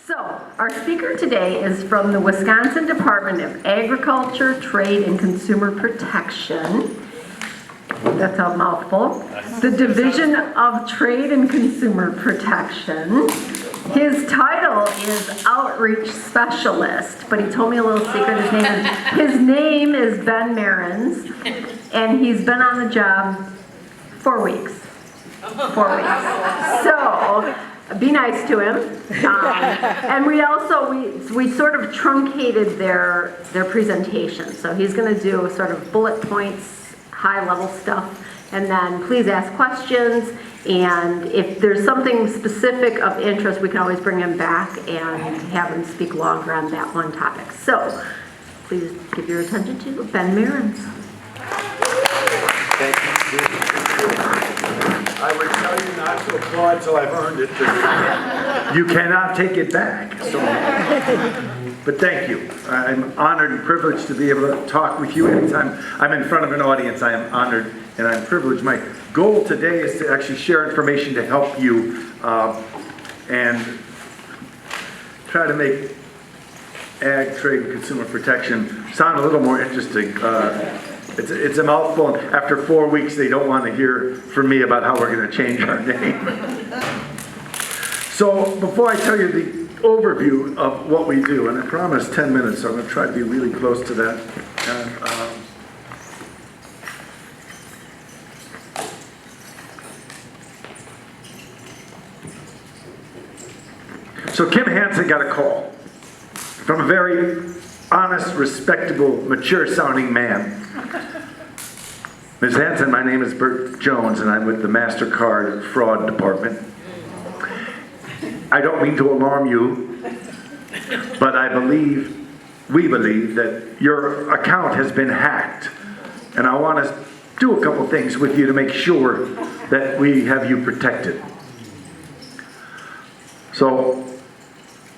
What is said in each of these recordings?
So, our speaker today is from the Wisconsin Department of Agriculture, Trade, and Consumer Protection. That's a mouthful. The Division of Trade and Consumer Protection. His title is Outreach Specialist, but he told me a little secret. His name is Ben Merens, and he's been on the job 4 weeks. 4 weeks. So, be nice to him. And we sort of truncated their presentation. So he's going to do sort of bullet points, high level stuff, and then please ask questions. And if there's something specific of interest, we can always bring him back and have him speak longer on that one topic. So please give your attention to Ben Merens. Thank you. I would tell you not to applaud till I've earned it. You cannot take it back. So, but thank you. I'm honored and privileged to be able to talk with you anytime I'm in front of an audience. I am honored and I'm privileged. My goal today is to actually share information to help you and try to make ag, trade, and consumer protection sound a little more interesting. It's a mouthful. After 4 weeks, they don't want to hear from me about how we're going to change our name. So before I tell you the overview of what we do, and I promised 10 minutes, so I'm going to try to be really close to that. So Kim Hansen got a call from a very honest, respectable, mature-sounding man. Ms. Hansen, my name is Bert Jones, and I'm with the MasterCard Fraud Department. I don't mean to alarm you, but we believe that your account has been hacked, and I want to do a couple things with you to make sure that we have you protected. So,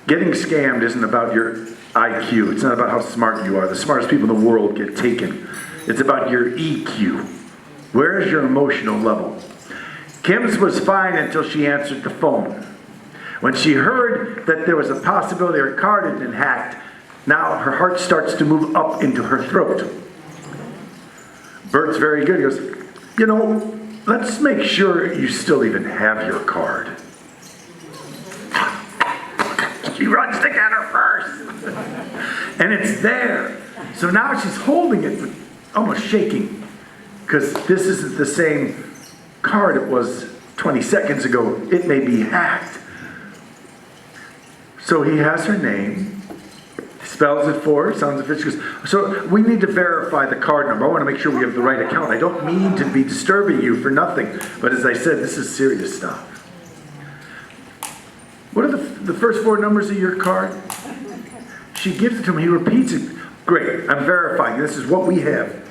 getting scammed isn't about your IQ. It's not about how smart you are. The smartest people in the world get taken. It's about your EQ. Where's your emotional level? Kim's was fine until she answered the phone. When she heard that there was a possibility her card had been hacked, now her heart starts to move up into her throat. Bert's very good. He goes, you know, let's make sure you still even have your card. She runs to get her purse. And it's there. So now she's holding it, but almost shaking. Because this isn't the same card it was 20 seconds ago. It may be hacked. So he has her name. He spells it for her. Sounds official. So we need to verify the card number. I want to make sure we have the right account. I don't mean to be disturbing you for nothing. But as I said, this is serious stuff. What are the first 4 numbers of your card? She gives it to him. He repeats it. Great. I'm verifying. This is what we have.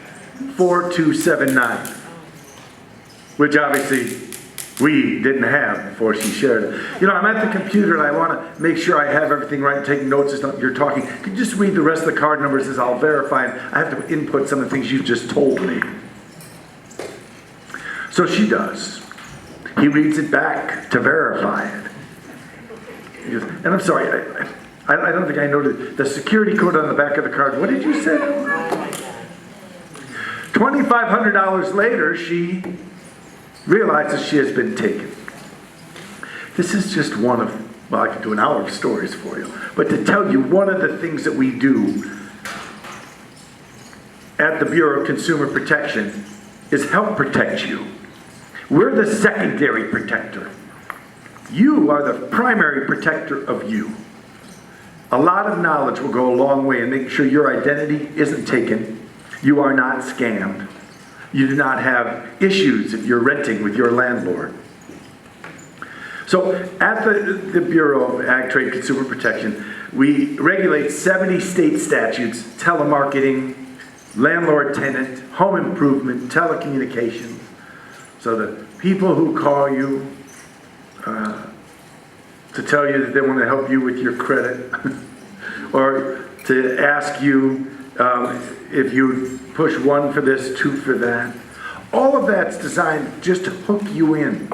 4279. Which obviously we didn't have before she shared it. You know, I'm at the computer and I want to make sure I have everything right and taking notes as you're talking. Can you just read the rest of the card numbers as I'll verify? I have to input some of the things you've just told me. So she does. He reads it back to verify it. He goes, and I'm sorry, I don't think I noted the security code on the back of the card. What did you say? $2,500 later, she realizes she has been taken. This is just one of, well, I could do an hour of stories for you, but to tell you one of the things that we do at the Bureau of Consumer Protection is help protect you. We're the secondary protector. You are the primary protector of you. A lot of knowledge will go a long way in making sure your identity isn't taken. You are not scammed. You do not have issues if you're renting with your landlord. So at the Bureau of Ag, Trade, Consumer Protection, we regulate 70 state statutes, telemarketing, landlord-tenant, home improvement, telecommunications. So the people who call you to tell you that they want to help you with your credit or to ask you if you push 1 for this, 2 for that. All of that's designed just to hook you in.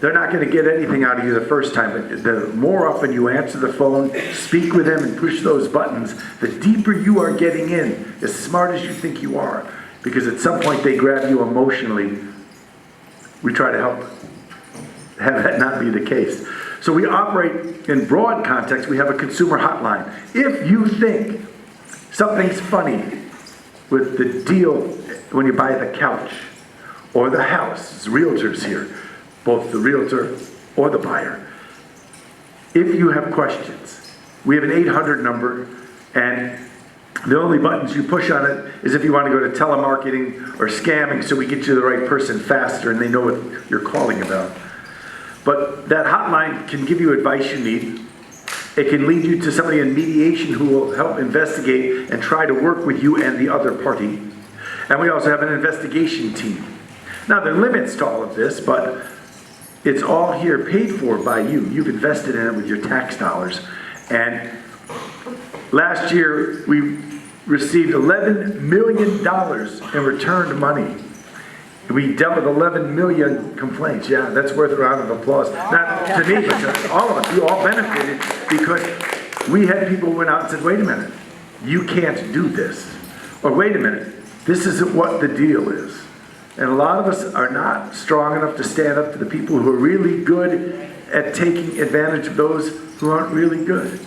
They're not going to get anything out of you the first time, but the more often you answer the phone, speak with them, and push those buttons, the deeper you are getting in, as smart as you think you are. Because at some point they grab you emotionally. We try to help have that not be the case. So we operate in broad context. We have a consumer hotline. If you think something's funny with the deal when you buy the couch or the house, it's realtors here, both the realtor or the buyer. If you have questions, we have an 800 number, and the only buttons you push on it is if you want to go to telemarketing or scamming, so we get you the right person faster and they know what you're calling about. But that hotline can give you advice you need. It can lead you to somebody in mediation who will help investigate and try to work with you and the other party. And we also have an investigation team. Now, there are limits to all of this, but it's all here paid for by you. You've invested in it with your tax dollars. And last year, we received $11 million in returned money. We dealt with 11 million complaints. Yeah, that's worth a round of applause. Not to me, but to all of us. You all benefited because we had people who went out and said, wait a minute, you can't do this. Or wait a minute, this isn't what the deal is. And a lot of us are not strong enough to stand up to the people who are really good at taking advantage of those who aren't really good.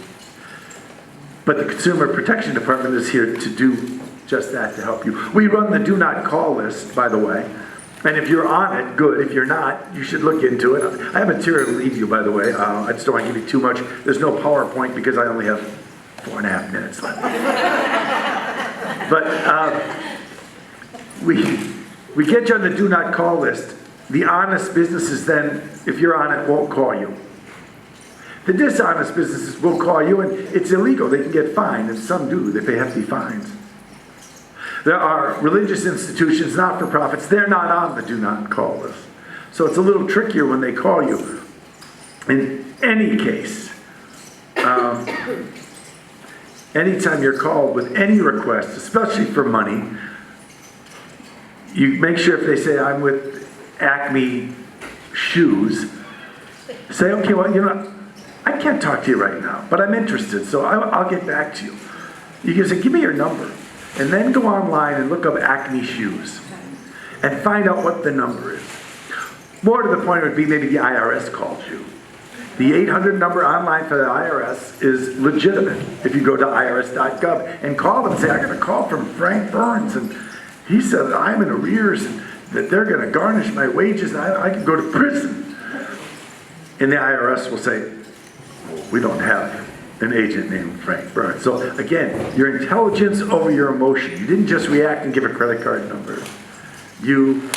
But the Consumer Protection Department is here to do just that, to help you. We run the do not call list, by the way. And if you're on it, good. If you're not, you should look into it. I have material to leave you, by the way. I just don't want to give you too much. There's no PowerPoint because I only have 4.5 minutes left. But we get you on the do not call list. The honest businesses then, if you're on it, won't call you. The dishonest businesses will call you, and it's illegal. They can get fined, and some do. They pay hefty fines. There are religious institutions, not-for-profits. They're not on the do not call list. So it's a little trickier when they call you. In any case, anytime you're called with any request, especially for money, you make sure if they say, I'm with Acme Shoes, say, okay, well, you know, I can't talk to you right now, but I'm interested, so I'll get back to you. You can say, give me your number. And then go online and look up Acme Shoes and find out what the number is. More to the point would be maybe the IRS called you. The 800 number online for the IRS is legitimate. If you go to irs.gov and call them and say, I got a call from Frank Merens, and he said that I'm in arrears and that they're going to garnish my wages and I could go to prison. And the IRS will say, we don't have an agent named Frank Merens. So again, your intelligence over your emotion. You didn't just react and give a credit card number. You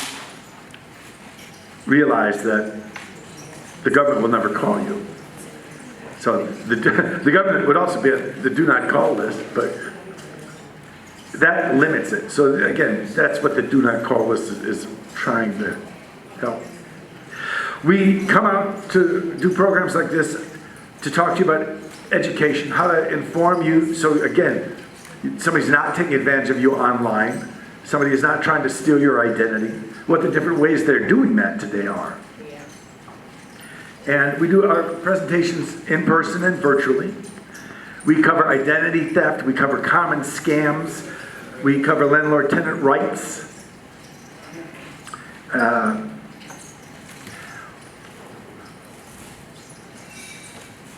realize that the government will never call you. So the government would also be at the do not call list, but that limits it. So again, that's what the do not call list is trying to help. We come out to do programs like this to talk to you about education, how to inform you. So again, somebody's not taking advantage of you online. Somebody is not trying to steal your identity. What the different ways they're doing that today are. And we do our presentations in person and virtually. We cover identity theft. We cover common scams. We cover landlord-tenant rights.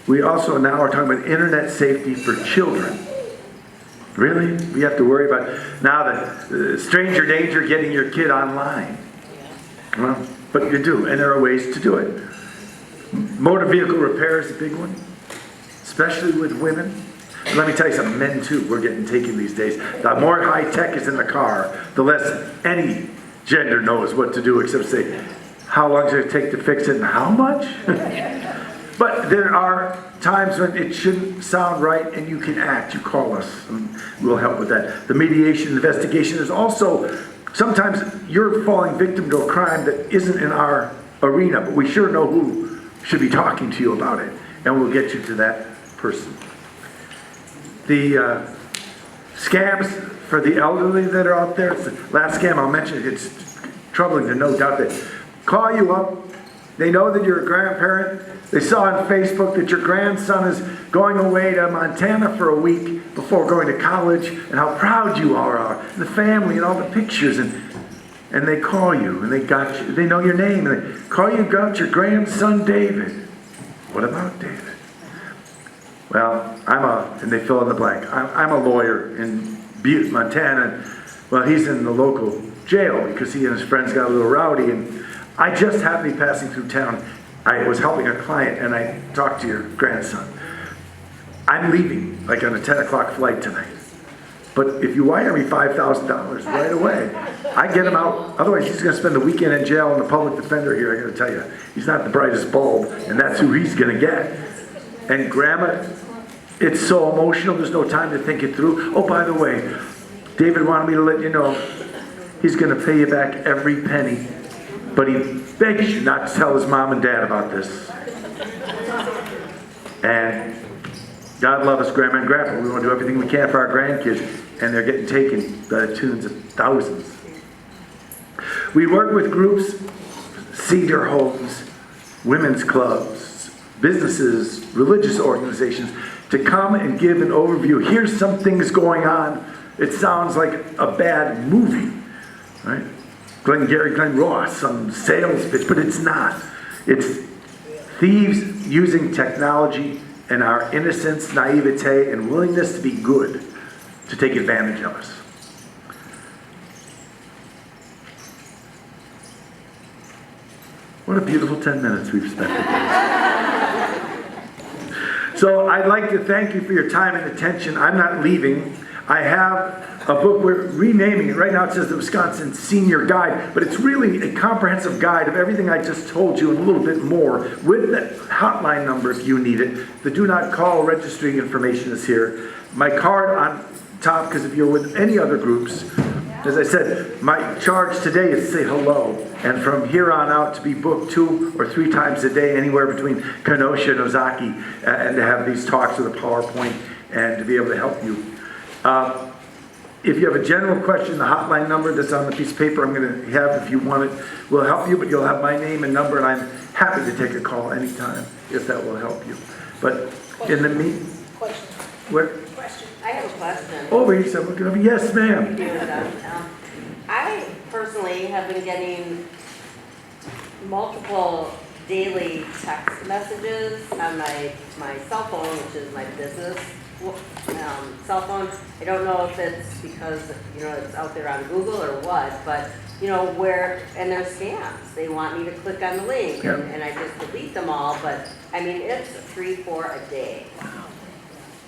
We also now are talking about internet safety for children. Really? We have to worry about now the stranger danger getting your kid online. Well, but you do, and there are ways to do it. Motor vehicle repair is a big one, especially with women. Let me tell you something, men too, we're getting taken these days. The more high tech is in the car, the less any gender knows what to do except say, how long does it take to fix it and how much? But there are times when it shouldn't sound right and you can act. You call us and we'll help with that. The mediation investigation is also, sometimes you're falling victim to a crime that isn't in our arena, but we sure know who should be talking to you about it. And we'll get you to that person. The scams for the elderly that are out there, it's the last scam I'll mention. It's troubling to no doubt that call you up They know that you're a grandparent. They saw on Facebook that your grandson is going away to Montana for a week before going to college, and how proud you are, and the family and all the pictures, and they call you, and they got you. They know your name, and they call you about your grandson David. What about David? Well, and they fill in the blank. I'm a lawyer in Butte, Montana. Well, he's in the local jail because he and his friends got a little rowdy, and I just happened to be passing through town. I was helping a client, and I talked to your grandson. I'm leaving, like on a 10 o'clock flight tonight. But if you wire me $5,000 right away, I get him out. Otherwise, he's going to spend the weekend in jail, and the public defender here, I got to tell you, he's not the brightest bulb, and that's who he's going to get. And Grandma, it's so emotional, there's no time to think it through. Oh, by the way, David wanted me to let you know he's going to pay you back every penny, but he begs you not to tell his mom and dad about this. And God love us, Grandma and Grandpa. We want to do everything we can for our grandkids, and they're getting taken by the tunes of thousands. We work with groups, senior homes, women's clubs, businesses, religious organizations, to come and give an overview. Here's some things going on. It sounds like a bad movie, right? Glenn Ross, some sales pitch, but it's not. It's thieves using technology and our innocence, naivete, and willingness to be good to take advantage of us. What a beautiful 10 minutes we've spent together. So I'd like to thank you for your time and attention. I'm not leaving. I have a book, we're renaming it. Right now it says the Wisconsin Senior Guide, but it's really a comprehensive guide of everything I just told you and a little bit more, with the hotline number if you need it. The do not call registry information is here. My card on top, because if you're with any other groups, as I said, my charge today is to say hello, and from here on out to be booked 2 or 3 times a day, anywhere between Kenosha and Ozaki, and to have these talks with a PowerPoint and to be able to help you. If you have a general question, the hotline number that's on the piece of paper I'm going to have, if you want it, will help you, but you'll have my name and number, and I'm happy to take a call anytime if that will help you. But in the Question. What? Question. I have a question. Over here, someone can have a yes, ma'am. I personally have been getting multiple daily text messages on my cell phone, which is my business cell phone. I don't know if it's because, it's out there on Google or what, but, and they're scams. They want me to click on the link, Yep. and I just delete them all, but, it's 3-4 a day.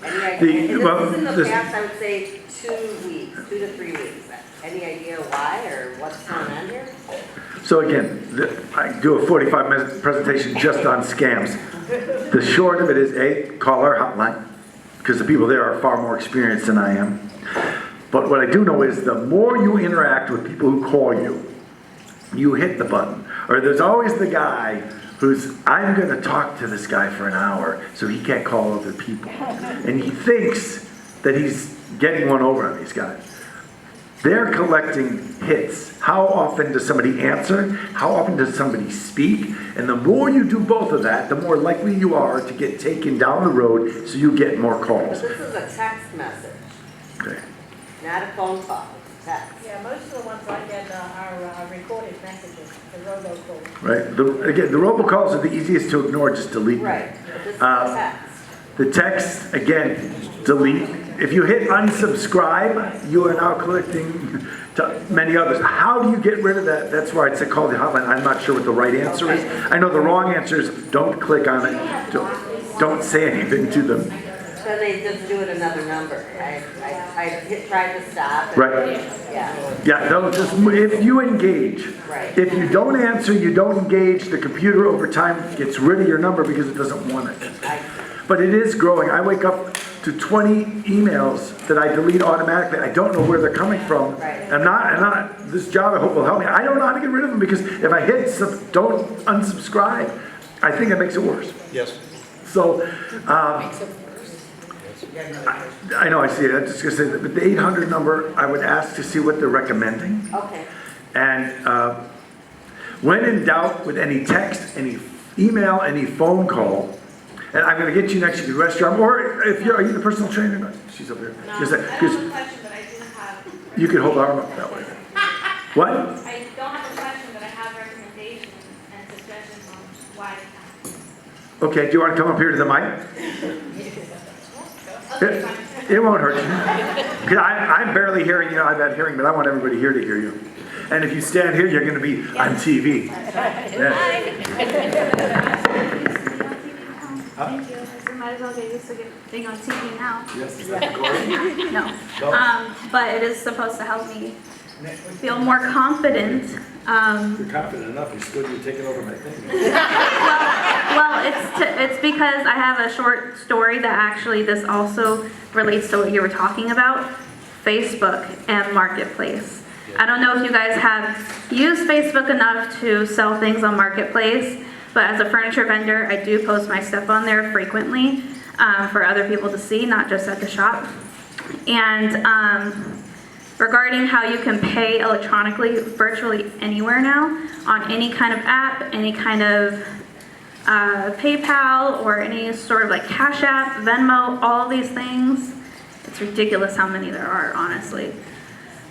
Any idea? In the past, I would say 2 to 3 weeks. Any idea why or what's going on here? So again, I do a 45-minute presentation just on scams. The short of it is, call our hotline, because the people there are far more experienced than I am. But what I do know is the more you interact with people who call you, you hit the button. Or there's always the guy who's, I'm going to talk to this guy for an hour so he can't call other people. And he thinks that he's getting one over on these guys. They're collecting hits. How often does somebody answer? How often does somebody speak? And the more you do both of that, the more likely you are to get taken down the road so you get more calls. But this is a text message, Okay. not a phone call. It's text. Yeah, most of the ones I get are recorded messages, the robocalls. Right. Again, the robocalls are the easiest to ignore. Just delete them. Right. But this is a text. The text, again, delete. If you hit unsubscribe, you are now collecting to many others. How do you get rid of that? That's why it's called the hotline. I'm not sure what the right answer is. I know the wrong answer is don't click on it. Don't say anything to them. So they just do it another number. I tried to stop. Right. Yeah. Yeah, they'll just, if you engage. Right. If you don't answer, you don't engage, the computer over time gets rid of your number because it doesn't want it. But it is growing. I wake up to 20 emails that I delete automatically. I don't know where they're coming from. Right. I'm not, this job I hope will help me. I don't know how to get rid of them because if I hit don't unsubscribe, I think it makes it worse. Yes. So, I know I see it. I'm just going to say that, but the 800 number, I would ask to see what they're recommending. Okay. And When in doubt with any text, any email, any phone call, and I'm going to get you next, you can rest your arm, or if you're, are you the personal trainer? No, she's up here. No, Just I that- don't 'cause have a question, but I do have. you can hold the arm up that way. What? I don't have a question, but I have recommendations and suggestions on why. Okay, do you want to come up here to the mic? Okay, fine. It won't hurt you. Because I'm barely hearing, you know, I've had hearing, but I want everybody here to hear you. And if you stand here, you're going to be on TV. Yes. Thank you. I might as well get used to getting on TV now. Yes, is that recording? No. No? But it is supposed to help me feel more confident. You're confident enough, you're still taking over my thing. Well, it's because I have a short story that actually this also relates to what you were talking about, Facebook and Marketplace. I don't know if you guys have used Facebook enough to sell things on Marketplace, but as a furniture vendor, I do post my stuff on there frequently for other people to see, not just at the shop. And regarding how you can pay electronically virtually anywhere now on any kind of app, any kind of PayPal or any sort of like Cash App, Venmo, all these things. It's ridiculous how many there are, honestly.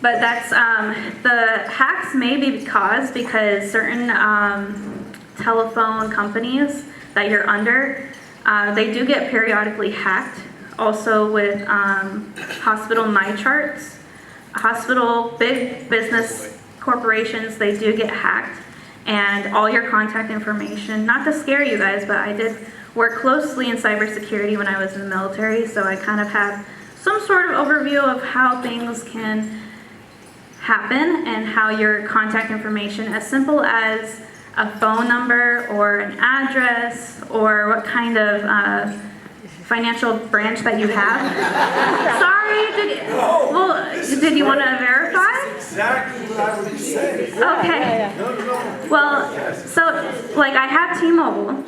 But that's, the hacks may be caused because certain telephone companies that you're under, they do get periodically hacked. Also with hospital MyCharts. Hospital, big business corporations, they do get hacked. And all your contact information, not to scare you guys, but I did work closely in cybersecurity when I was in the military, so I kind of have some sort of overview of how things can happen and how your contact information, as simple as a phone number or an address or what kind of financial branch that you have. Sorry, did you want to verify? Exactly what I would say. Okay. No. Well, so like I have T-Mobile,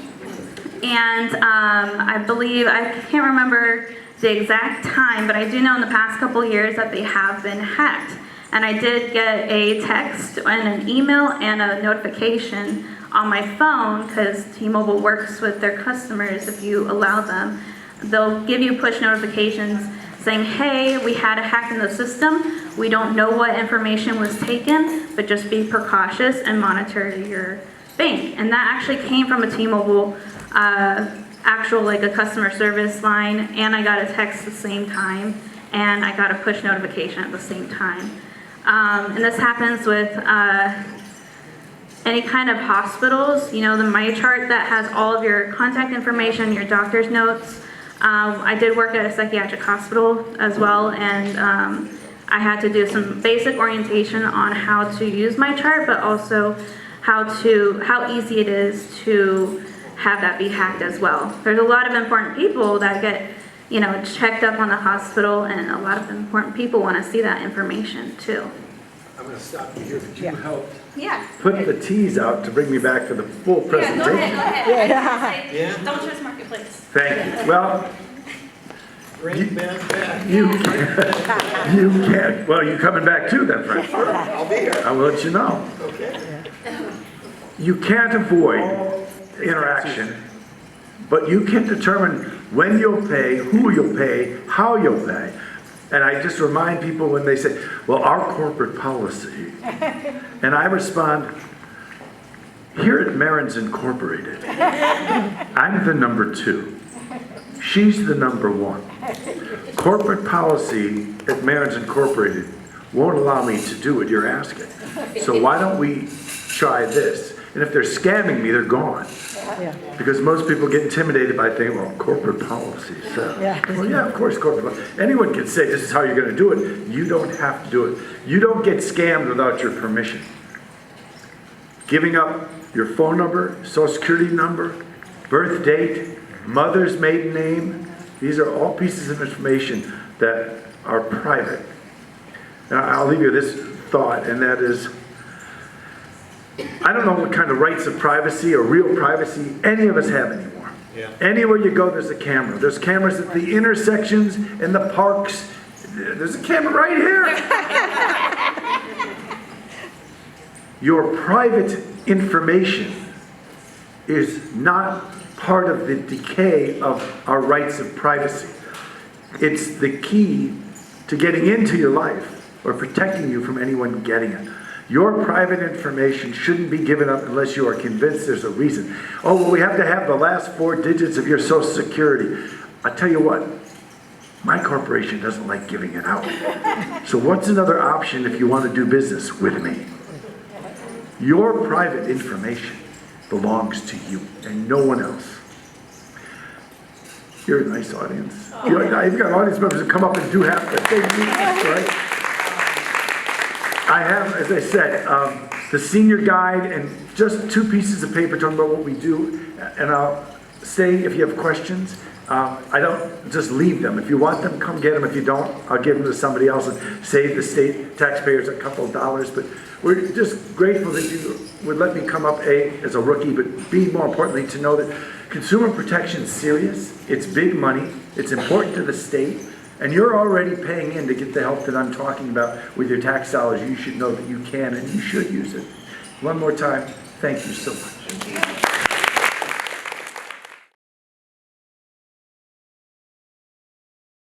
and I believe, I can't remember the exact time, but I do know in the past couple years that they have been hacked. And I did get a text and an email and a notification on my phone, because T-Mobile works with their customers if you allow them. They'll give you push notifications saying, hey, we had a hack in the system. We don't know what information was taken, but just be precautious and monitor your bank. And that actually came from a T-Mobile actual like a customer service line, and I got a text at the same time, and I got a push notification at the same time. And this happens with any kind of hospitals, you know, the MyChart that has all of your contact information, your doctor's notes. I did work at a psychiatric hospital as well, and I had to do some basic orientation on how to use MyChart, but also how easy it is to have that be hacked as well. There's a lot of important people that get, you know, checked up on the hospital, and a lot of important people want to see that information too. I'm going to stop you here, but you helped Yeah. put the T's out to bring me back to the full presentation. Go ahead. Yeah. Don't trust Marketplace. Thank you. Well, Bring Ben back. you can't, well, you coming back too then, Frank? Sure, I'll be here. I will let you know. Okay. You can't avoid interaction, but you can determine when you'll pay, who you'll pay, how you'll pay. And I just remind people when they say, well, our corporate policy. And I respond, here at Merens Incorporated, I'm the number 2. She's the number 1. Corporate policy at Merens Incorporated won't allow me to do what you're asking. So why don't we try this? And if they're scamming me, they're gone. Because most people get intimidated by thinking, well, corporate policy. So, well, yeah, of course, corporate policy. Anyone can say this is how you're going to do it. You don't have to do it. You don't get scammed without your permission. Giving up your phone number, social security number, birth date, mother's maiden name, these are all pieces of information that are private. And I'll leave you this thought, and that is, I don't know what kind of rights of privacy or real privacy any of us have anymore. Yeah. Anywhere you go, there's a camera. There's cameras at the intersections, in the parks. There's a camera right here. Your private information is not part of the decay of our rights of privacy. It's the key to getting into your life or protecting you from anyone getting it. Your private information shouldn't be given up unless you are convinced there's a reason. Oh, well, we have to have the last 4 digits of your Social Security. I tell you what, my corporation doesn't like giving it out. So what's another option if you want to do business with me? Your private information belongs to you and no one else. You're a nice audience. You've got audience members that come up and do half the thing, right? I have, as I said, the senior guide and just 2 pieces of paper talking about what we do. And I'll say if you have questions, I don't just leave them. If you want them, come get them. If you don't, I'll give them to somebody else and save the state taxpayers a couple of dollars. But we're just grateful that you would let me come up, A, as a rookie, but B, more importantly, to know that consumer protection is serious. It's big money. It's important to the state. And you're already paying in to get the help that I'm talking about with your tax dollars. You should know that you can and you should use it. One more time, thank you so much.